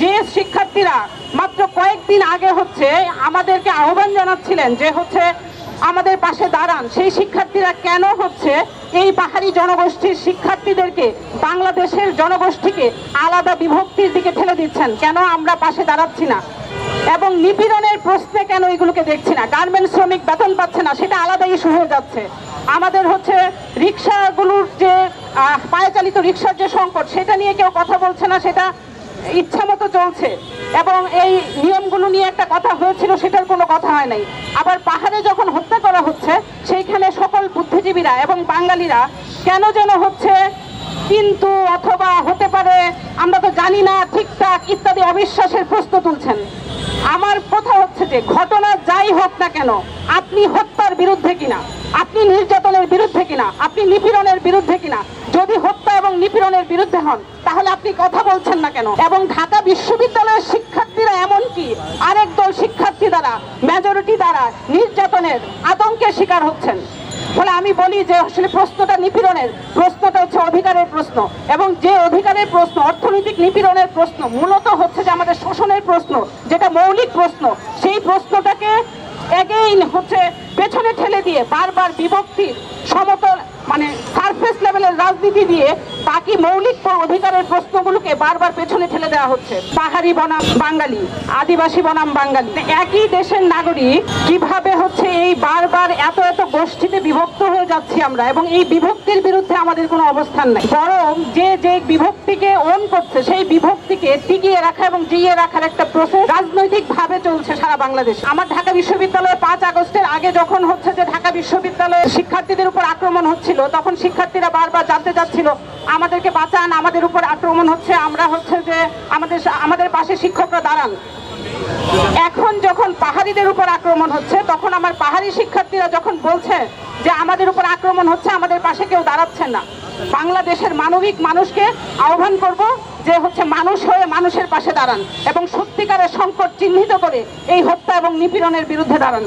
যে শিক্ষার্থীরা মাত্র কয়েকদিন আগে হচ্ছে আমাদেরকে আহ্বান জানাচ্ছিলেন যে হচ্ছে আমাদের পাশে দাঁড়ান, সেই শিক্ষার্থীরা কেন হচ্ছে এই পাহাড়ি জনগোষ্ঠীর শিক্ষার্থীদেরকে বাংলাদেশের জনগোষ্ঠীকে আলাদা বিভক্তির দিকে ঠেলে দিচ্ছেন? কেন আমরা পাশে দাঁড়াচ্ছি না? এবং নিপীড়নের প্রশ্নে কেন এগুলোকে দেখছি না? গার্মেন্টস শ্রমিক বেতন পাচ্ছে না, সেটা আলাদা ইস্যু হয়ে যাচ্ছে। আমাদের হচ্ছে রিক্সাগুলোর যে পায়ে চালিত রিক্সার যে সংকট, সেটা নিয়ে কেউ কথা বলছে না, সেটা ইচ্ছা মতো চলছে। এবং এই নিয়মগুলো নিয়ে একটা কথা হয়েছিল, সেটার কোনো কথা হয় নাই। আবার পাহাড়ে যখন হত্যা করা হচ্ছে, সেইখানে সকল বুদ্ধিজীবীরা এবং বাঙালিরা কেন যেন হচ্ছে কিন্তু, অথবা, হতে পারে, আমরা তো জানি না, ঠিকঠাক ইত্যাদি অবিশ্বাসের প্রশ্ন তুলছেন। আমার কথা হচ্ছে যে ঘটনা যাই হোক না কেন, আপনি হত্যার বিরুদ্ধে কিনা, আপনি নির্যাতনের বিরুদ্ধে কিনা, আপনি নিপীড়নের বিরুদ্ধে কিনা? যদি হত্যা এবং নিপীড়নের বিরুদ্ধে হন, তাহলে আপনি কথা বলছেন না কেন? এবং ঢাকা বিশ্ববিদ্যালয়ের শিক্ষার্থীরা এমনকি আরেক দল শিক্ষার্থী দ্বারা, মেজরিটি দ্বারা নির্যাতনের আতঙ্কের শিকার হচ্ছেন। ফলে আমি বলি যে আসলে প্রশ্নটা নিপীড়নের, প্রশ্নটা হচ্ছে অধিকারের প্রশ্ন। এবং যে অধিকারের প্রশ্ন, অর্থনৈতিক নিপীড়নের প্রশ্ন, মূলত হচ্ছে যে আমাদের শোষণের প্রশ্ন, যেটা মৌলিক প্রশ্ন, সেই প্রশ্নটাকে এগেইন হচ্ছে পেছনে ঠেলে দিয়ে বারবার বিভক্তির সমতল মানে সারফেস লেভেলের রাজনীতি দিয়ে বাকি মৌলিক অধিকারের প্রশ্নগুলোকে বারবার পেছনে ঠেলে দেওয়া হচ্ছে। পাহাড়ি বনাম বাঙালি, আদিবাসী বনাম বাঙালি, একই দেশের নাগরিক, কিভাবে হচ্ছে এই বারবার এত এত গোষ্ঠীতে বিভক্ত হয়ে যাচ্ছি আমরা, এবং এই বিভক্তির বিরুদ্ধে আমাদের কোনো অবস্থান নাই। বরং যে যে বিভক্তিকে ওন করছে, সেই বিভক্তিকে টিকিয়ে রাখা এবং জিইয়ে রাখার একটা প্রসেস রাজনৈতিক ভাবে চলছে সারা বাংলাদেশ। আমার ঢাকা বিশ্ববিদ্যালয়ে 5 আগস্টের আগে যখন হচ্ছে যে ঢাকা বিশ্ববিদ্যালয়ের শিক্ষার্থীদের উপর আক্রমণ হচ্ছিল, তখন শিক্ষার্থীরা বারবার জানতে চাচ্ছিল আমাদেরকে বাঁচান, আমাদের উপর আক্রমণ হচ্ছে, আমরা হচ্ছে যে আমাদের পাশে শিক্ষকরা দাঁড়ান। এখন যখন পাহাড়িদের উপর আক্রমণ হচ্ছে, তখন আমার পাহাড়ি শিক্ষার্থীরা যখন বলছে যে আমাদের উপর আক্রমণ হচ্ছে, আমাদের পাশে কেউ দাঁড়াচ্ছেন না, বাংলাদেশের মানবিক মানুষকে আহ্বান করব যে হচ্ছে মানুষ হয়ে মানুষের পাশে দাঁড়ান এবং সত্যিকারের সংকট চিহ্নিত করে এই হত্যা এবং নিপীড়নের বিরুদ্ধে দাঁড়ান।